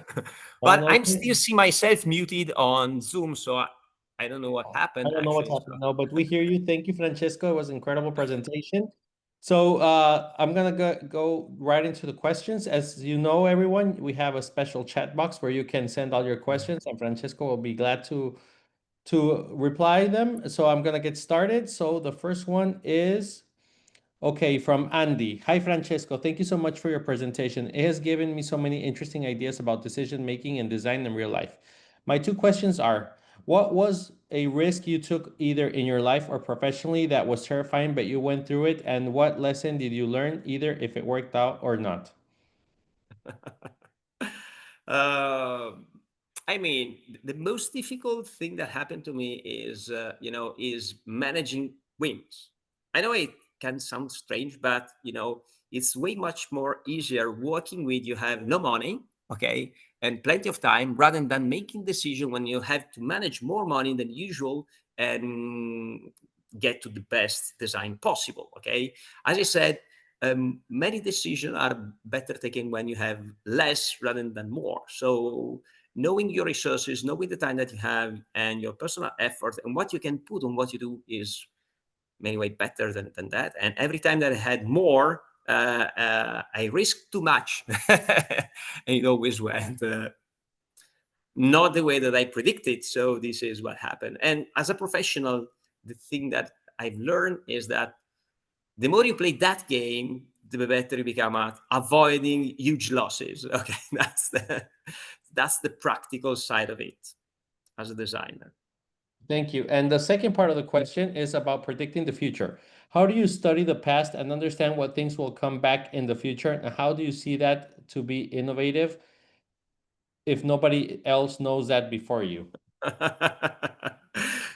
But no, I'm still seeing myself muted on Zoom, so I don't know what I happened don't know what's actually. happening. No, but we hear you. Thank you, Francesco. It was an incredible presentation. So I'm gonna go right into the questions. As you know, everyone, we have a special chat box where you can send all your questions, and Francesco will be glad to reply them. So I'm gonna get started. So the first one is, okay, from Andy. Hi, Francesco. Thank you so much for your presentation. It has given me so many interesting ideas about decision making and design in real life. My two questions are, what was a risk you took either in your life or professionally that was terrifying, but you went through it? And what lesson did you learn, either if it worked out or not? Um, the most difficult thing that happened to me is managing wins. I know it can sound strange, but it's way much more easier working with you have no money, okay, and plenty of time, rather than making decision when you have to manage more money than usual and get to the best design possible. Okay, as I said, many decisions are better taken when you have less rather than more. So knowing your resources, knowing the time that you have and your personal effort and what you can put on what you do is many way better than that. And every time that I had more, I risked too much. And it always went not the way that I predicted. So this is what happened. And as a professional, the thing that I've learned is that the more you play that game, the better you become at avoiding huge losses. Okay, that's the practical side of it as a designer. Thank you. And the second part of the question is about predicting the future. How do you study the past and understand what things will come back in the future? And how do you see that to be innovative if nobody else knows that before you?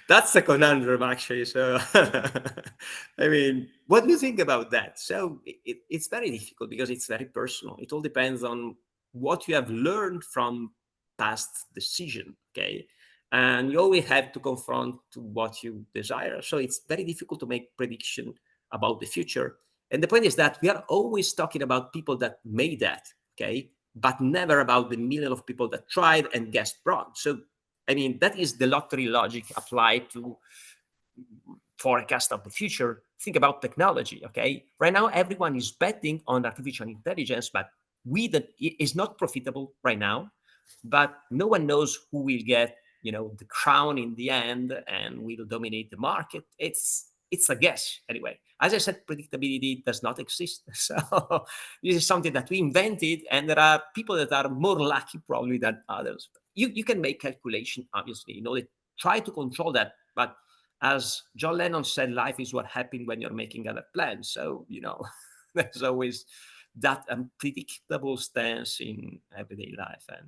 That's a conundrum, actually. So, I mean, what do you think about that? So, it's very difficult because it's very personal. It all depends on what you have learned from past decision. Okay, and you always have to confront to what you desire. So, it's very difficult to make prediction about the future. And the point is that we are always talking about people that made that. Okay, but never about the million of people that tried and guessed wrong. So, I mean, that is the lottery logic applied to forecast of the future. Think about technology, okay? Right now, everyone is betting on artificial intelligence, but it's not profitable right now, but no one knows who will get, the crown in the end and will dominate the market. It's a guess anyway. As I said, predictability does not exist. So this is something that we invented, and there are people that are more lucky probably than others. You can make calculation, obviously, they try to control that. But as John Lennon said, life is what happens when you're making other plans. So, there's always that unpredictable stance in everyday life. And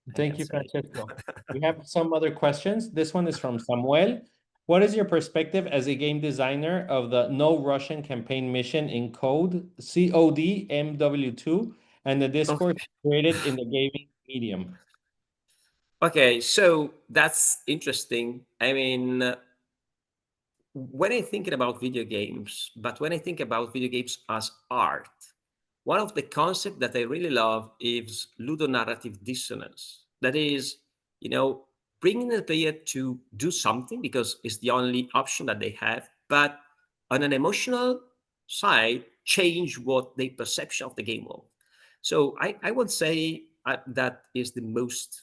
I Thank can you, say, Francesco. We have some other questions. This one is from Samuel. What is your perspective as a game designer of the No Russian campaign mission in code, COD MW2, and the discourse created in the gaming medium? okay, so that's interesting. I mean, when I'm thinking about video games, but when I think about video games as art, one of the concepts that I really love is ludonarrative dissonance. That is, bringing the player to do something because it's the only option that they have, but on an emotional side, change what their perception of the game was. So I would say that is the most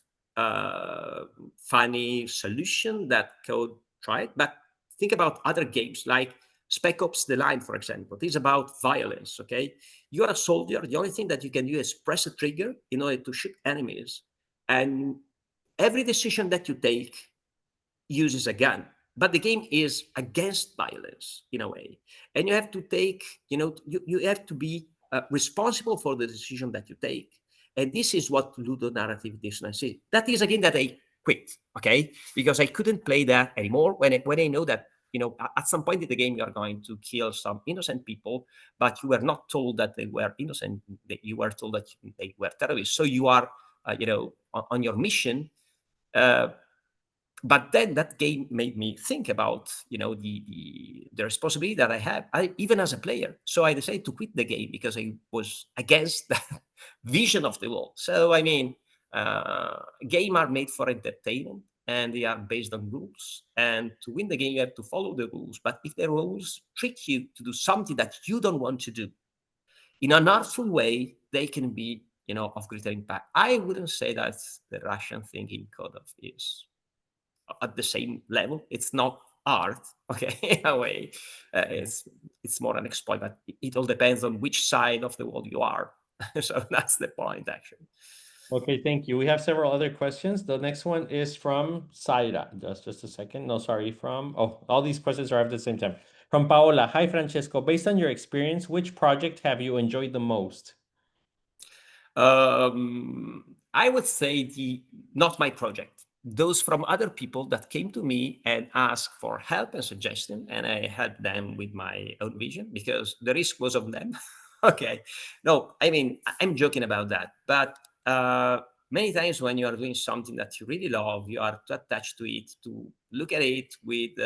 funny solution that code tried. But think about other games like Spec Ops: The Line, for example. This is about violence. Okay, you are a soldier. The only thing that you can do is press a trigger in order to shoot enemies, and every decision that you take uses a gun. But the game is against violence in a way, and you have to take, you have to be responsible for the decision that you take. And this is what ludonarrative dissonance is. That is a game that I quit, okay, because I couldn't play that anymore when I know that at some point in the game you are going to kill some innocent people, but you were not told that they were innocent. You were told that they were terrorists. So you are, on your mission. But then that game made me think about the responsibility that I have, even as a player. So I decided to quit the game because I was against the vision of the world. So I mean, games are made for entertainment and they are based on rules. And to win the game, you have to follow the rules. But if the rules trick you to do something that you don't want to do in an artful way, they can be of greater impact. I wouldn't say that the Russian thing in Code is at the same level. It's not art, okay, in a way. It's more an exploit, but it all depends on which side of the world you are. So that's the point, actually. Okay, thank you. We have several other questions. The next one is from Zaira. Just a second. No, sorry, all these questions are at the same time. From Paola. Hi, Francesco. Based on your experience, which project have you enjoyed the most? I would say not my project. Those from other people that came to me and asked for help and suggestion, and I helped them with my own vision because the risk was on them. Okay, no, I mean I'm joking about that, but many times when you are doing something that you really love, you are too attached to it to look at it with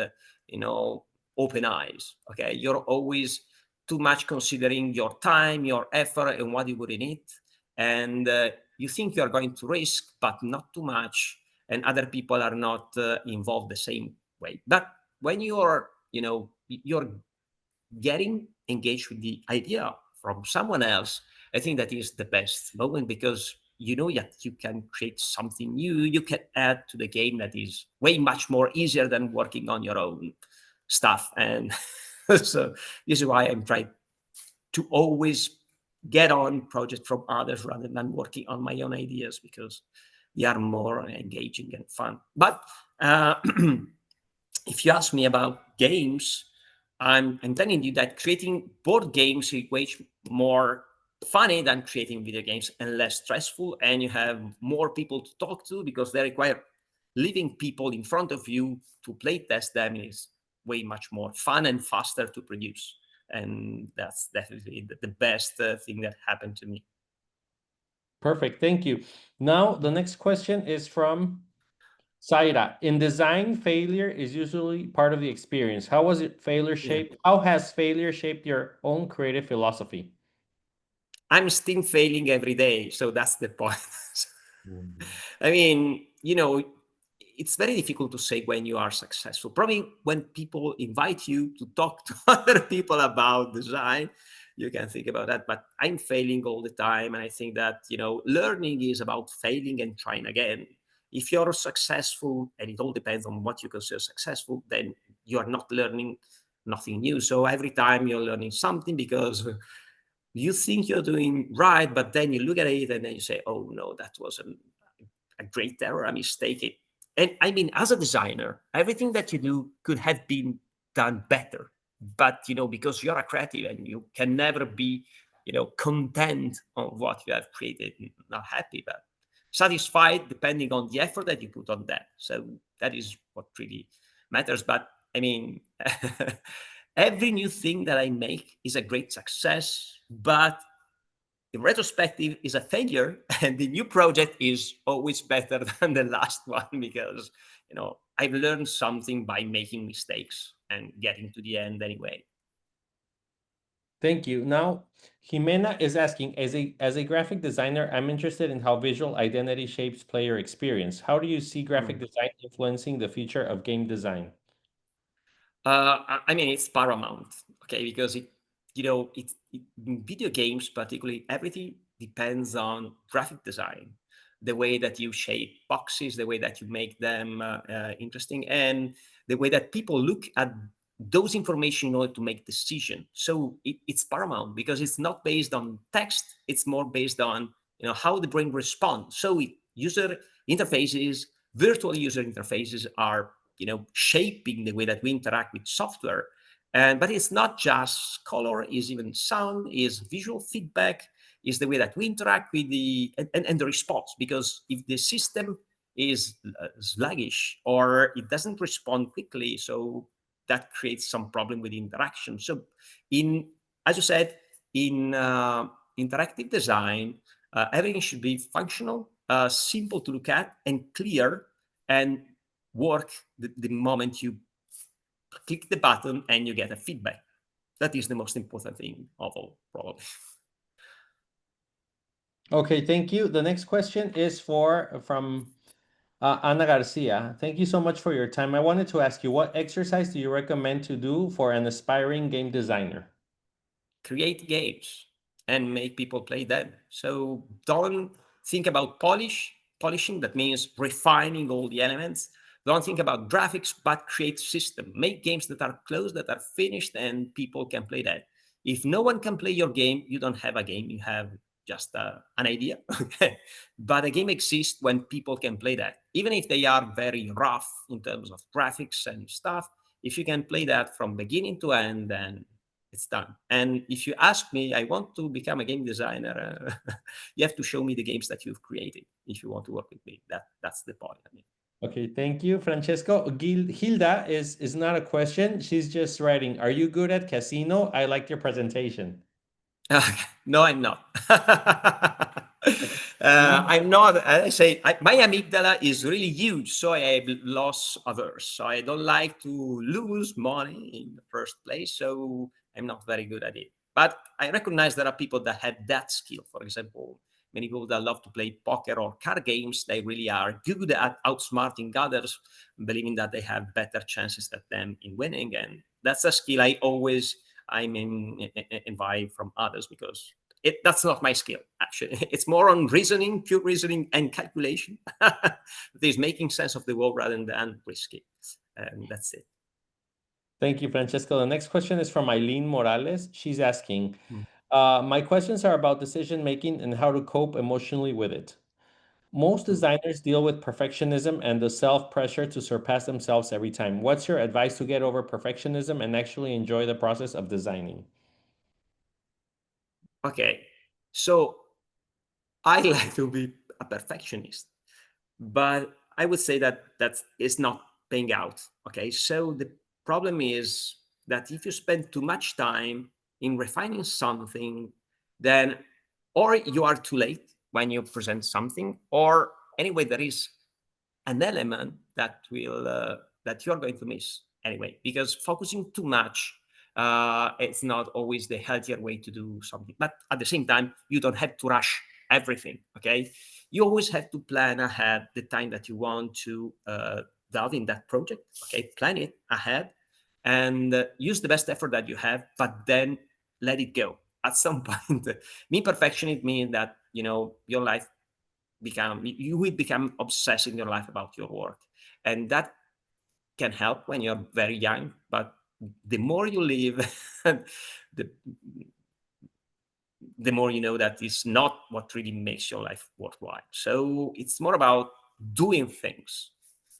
open eyes. Okay, you're always too much considering your time, your effort, and what you would in it, and you think you are going to risk, but not too much, and other people are not involved the same way. But when you're getting engaged with the idea from someone else, I think that is the best moment because you know that you can create something new, you can add to the game that is way much more easier than working on your own stuff. And so this is why I'm trying to always get on projects from others rather than working on my own ideas, because they are more engaging and fun. But if you ask me about games, I'm telling you that creating board games is way more funny than creating video games, and less stressful, and you have more people to talk to because they require living people in front of you to play test them. Is way much more fun and faster to produce, and that's definitely the best thing that happened to me. Perfect. Thank you. Now, the next question is from Zaira. In design, failure is usually part of the experience. How was it failure Yeah. shaped? How has failure shaped your own creative philosophy? I'm still failing every day, so that's the point. I mean, it's very difficult to say when you are successful. Probably when people invite you to talk to other people about design, you can think about that. But I'm failing all the time. And I think that, learning is about failing and trying again. If you're successful, and it all depends on what you consider successful, then you are not learning nothing new. So every time you're learning something, because you think you're doing right, but then you look at it and then you say, oh no, that was a great error, a mistake. And I mean, as a designer, everything that you do could have been done better. But, because you're a creative and you can never be, content on what you have created, not happy, but satisfied depending on the effort that you put on that. So that is what really matters. But I mean, every new thing that I make is a great success, but in retrospective is a failure, and the new project is always better than the last one, because I've learned something by making mistakes and getting to the end anyway. Thank you. Now, Jimena is asking, as a graphic designer, I'm interested in how visual identity shapes player experience. How do you see graphic design influencing the future of game design? I mean, it's paramount, okay, because in video games, particularly, everything depends on graphic design, the way that you shape boxes, the way that you make them interesting, and the way that people look at those information in order to make decision. So it's paramount, because it's not based on text; it's more based on how the brain responds. So user interfaces, virtual user interfaces are shaping the way that we interact with software. But it's not just color, is even sound, is visual feedback, is the way that we interact with and the response. Because if the system is sluggish or it doesn't respond quickly, so that creates some problem with interaction. So as you said, in interactive design, everything should be functional, simple to look at, and clear, and work the moment you click the button and you get a feedback. That is the most important thing of all, probably. Okay, thank you. The next question is from Ana Garcia. Thank you so much for your time. I wanted to ask you, what exercise do you recommend to do for an aspiring game designer? Create games and make people play them. So don't think about polishing. That means refining all the elements. Don't think about graphics, but create system. Make games that are closed, that are finished, and people can play that. If no one can play your game, you don't have a game. You have just an idea. But a game exists when people can play that, even if they are very rough in terms of graphics and stuff. If you can play that from beginning to end, then it's done. And if you ask me, I want to become a game designer, you have to show me the games that you've created if you want to work with me. That's the point. I mean. Okay, thank you, Francesco. Hilda is not a question. She's just writing, are you good at casino? I liked your presentation. No, I'm not. I'm not. I say my amygdala is really huge, so I'm loss averse. So I don't like to lose money in the first place. So I'm not very good at it. But I recognize there are people that have that skill. For example, many people that love to play poker or card games, they really are good at outsmarting others, believing that they have better chances than them in winning. And that's a skill I'm invite from others, because that's not my skill, actually. It's more on reasoning, pure reasoning and calculation. That is making sense of the world rather than risky. And that's it. Thank you, Francesco. The next question is from Eileen Morales. She's asking, My questions are about decision making and how to cope emotionally with it. Most Mm. designers deal with perfectionism and the self pressure to surpass themselves every time. What's your advice to get over perfectionism and actually enjoy the process of designing? Okay, so I like to be a perfectionist, but I would say that that is not paying out. Okay, so the problem is that if you spend too much time in refining something, then or you are too late when you present something, or anyway, there is an element that will that you're going to miss anyway, because focusing too much, it's not always the healthier way to do something. But at the same time, you don't have to rush everything. Okay, you always have to plan ahead the time that you want to delve in that project. Okay, plan it ahead and use the best effort that you have, but then let it go at some point. Being perfectionist means that your life you will become obsessed in your life about your work, and that can help when you're very young, but the more you live, the the more you know that it's not what really makes your life worthwhile. So it's more about doing things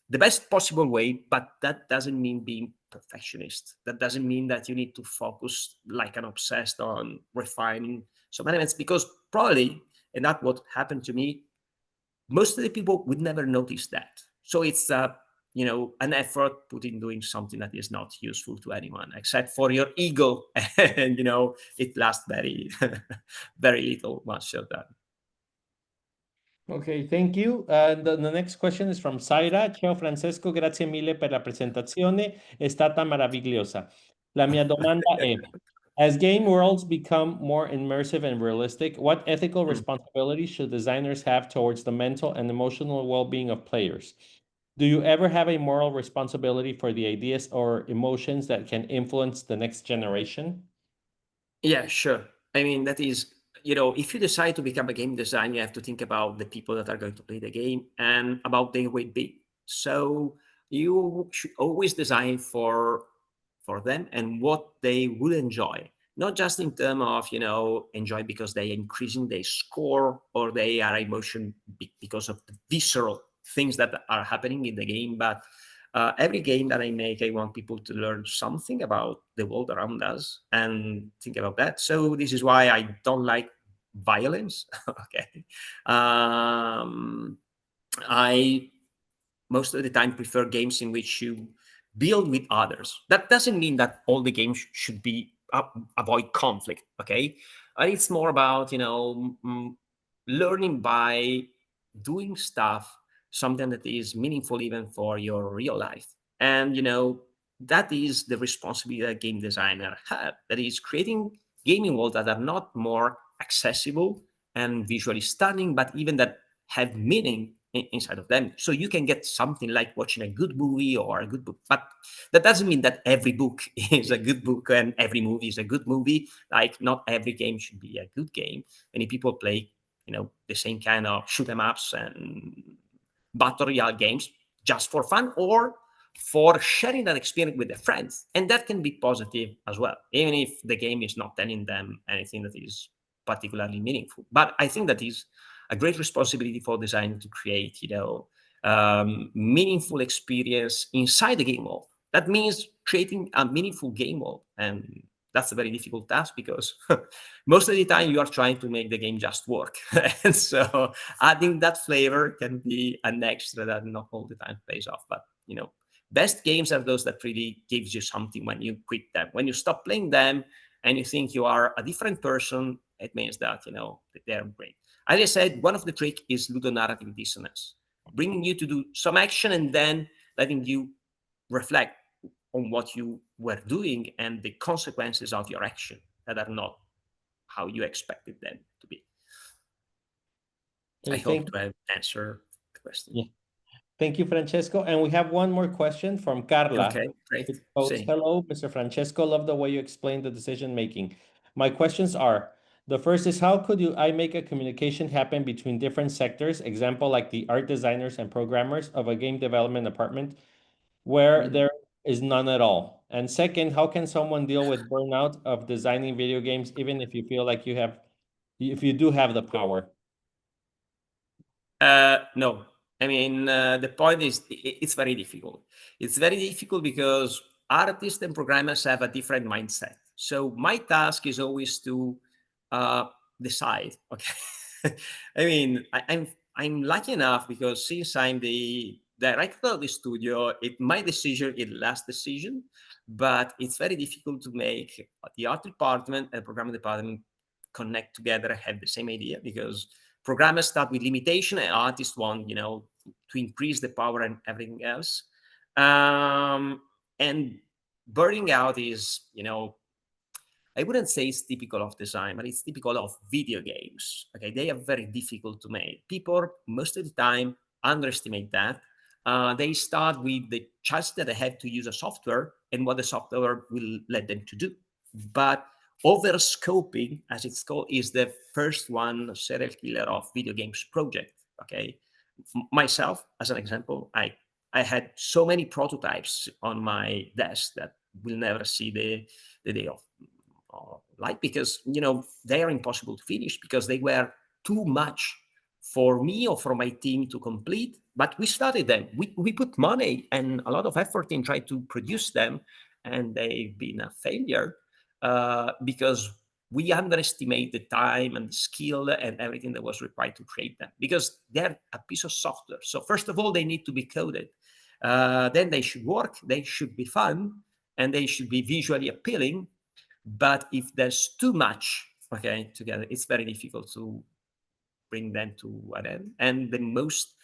the best possible way, but that doesn't mean being perfectionist. That doesn't mean that you need to focus like an obsessed on refining some elements, because probably, and that's what happened to me, most of the people would never notice that. So it's an effort put in doing something that is not useful to anyone except for your ego, and it lasts very very little once you're done. Okay, thank you. The next question is from Zaira. Ciao Francesco, grazie mille per la presentazione, è stata meravigliosa. La mia domanda è, as game worlds become more immersive and realistic, what ethical Mm. responsibilities should designers have towards the mental and emotional well-being of players? Do you ever have a moral responsibility for the ideas or emotions that can influence the next generation? Yeah, sure. I mean, that is, if you decide to become a game designer, you have to think about the people that are going to play the game and about their well-being. So you should always design for them and what they will enjoy, not just in terms of enjoy because they increasing their score or they are emotion because of the visceral things that are happening in the game, but every game that I make, I want people to learn something about the world around us and think about that. So this is why I don't like violence. Okay, I most of the time prefer games in which you build with others. That doesn't mean that all the games should be avoid conflict. Okay, it's more about learning by doing stuff, something that is meaningful even for your real life. And that is the responsibility that game designer have. That is creating gaming worlds that are not more accessible and visually stunning, but even that have meaning inside of them. So you can get something like watching a good movie or a good book, but that doesn't mean that every book is a good book and every movie is a good movie. Like not every game should be a good game. Many people play, the same kind of shoot 'em ups and battle royale games just for fun or for sharing that experience with their friends, and that can be positive as well, even if the game is not telling them anything that is particularly meaningful. But I think that is a great responsibility for design to create, meaningful experience inside the game world. That means creating a meaningful game world, and that's a very difficult task because most of the time you are trying to make the game just work. And so adding that flavor can be an extra that not all the time pays off. But best games are those that really gives you something when you quit them. When you stop playing them and you think you are a different person, it means that they're great. As I said, one of the trick is ludonarrative dissonance, bringing you to do some action and then letting you reflect on what you were doing and the consequences of your action that are not how you expected them to be. I Okay, hope thank to have answered the question. you. Thank you, Francesco. And we have one more question from Carla. Okay, great. It goes, See. hello, Mr. Francesco. Love the way you explained the decision making. My questions are, the first is how could I make a communication happen between different sectors? Example, like the art designers and programmers of a game development department, where Mhm. is none at all. And second, how can someone deal with burnout of designing video games, even if you feel like if you do have the power? No, I mean, the point is, it's very difficult. It's very difficult because artists and programmers have a different mindset. So my task is always to decide. Okay, I mean, I'm lucky enough because since I'm the director of the studio, my decision is the last decision. But it's very difficult to make the art department and programming department connect together, have the same idea, because programmers start with limitation and artists want, to increase the power and everything else. And burning out is, I wouldn't say it's typical of design, but it's typical of video games. Okay, they are very difficult to make. People most of the time underestimate that. They start with the chance that they have to use a software and what the software will let them to do. But overscoping, as it's called, is the first one serial killer of video games project. Okay, myself as an example, I had so many prototypes on my desk that will never see the day of light, because they are impossible to finish because they were too much for me or for my team to complete. But we started them. We put money and a lot of effort in trying to produce them, and they've been a failure because we underestimate the time and the skill and everything that was required to create them, because they're a piece of software. So first of all, they need to be coded. Then they should work, they should be fun, and they should be visually appealing. But if there's too much, okay, together, it's very difficult to bring them to an end. And the most,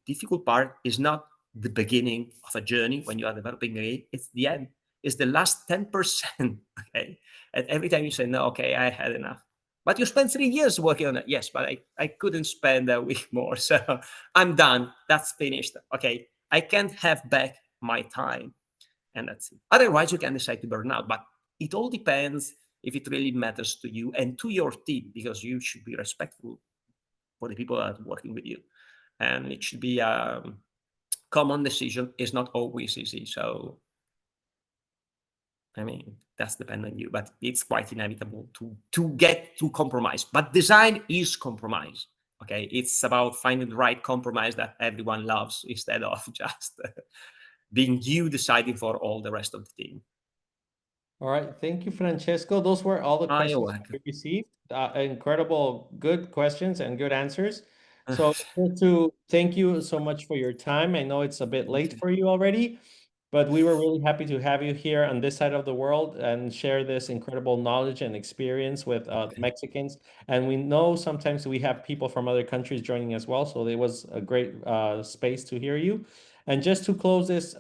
difficult part is not the beginning of a journey when you are developing a game, it's the end. It's the last 10%, okay? And every time you say, no, okay, I had enough. But you spent 3 years working on it. Yes, but I couldn't spend a week more. So I'm done. That's finished. Okay, I can't have back my time. And that's it. Otherwise, you can decide to burn out. But it all depends if it really matters to you and to your team, because you should be respectful for the people that are working with you. And it should be a common decision. It's not always easy. So, I mean, that's dependent on you, but it's quite inevitable to get to compromise. But design is compromise. Okay, it's about finding the right compromise that everyone loves instead of just being you deciding for all the rest of the team. All right. Thank you, Francesco. Those were all the You're questions welcome. we received. Incredible, good questions and good answers. So just to thank you so much for your time. I know it's a bit late for you already, but we were really happy to have you here on this side of the world and share this incredible knowledge and experience with Mexicans. And we know sometimes we have people from other countries joining as well. So it was a great space to hear you. And just to close this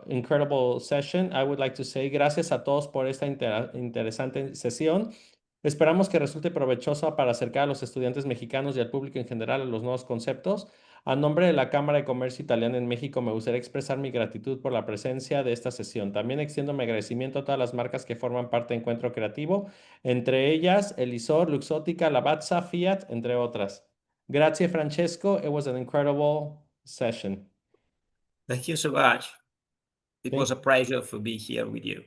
incredible session, I would like to say gracias a todos por esta interesante sesión. Esperamos que resulte provechosa para acercar a los estudiantes mexicanos y al público en general a los nuevos conceptos. A nombre de la Cámara de Comercio Italiana en México, me gustaría expresar mi gratitud por la presencia de esta sesión. También extiendo mi agradecimiento a todas las marcas que forman parte de Encuentro Creativo, entre ellas Elisor, Luxótica, Lavazza, Fiat, entre otras. Grazie, Francesco. It was an incredible session. Thank you so much. It was a pleasure to be here with you.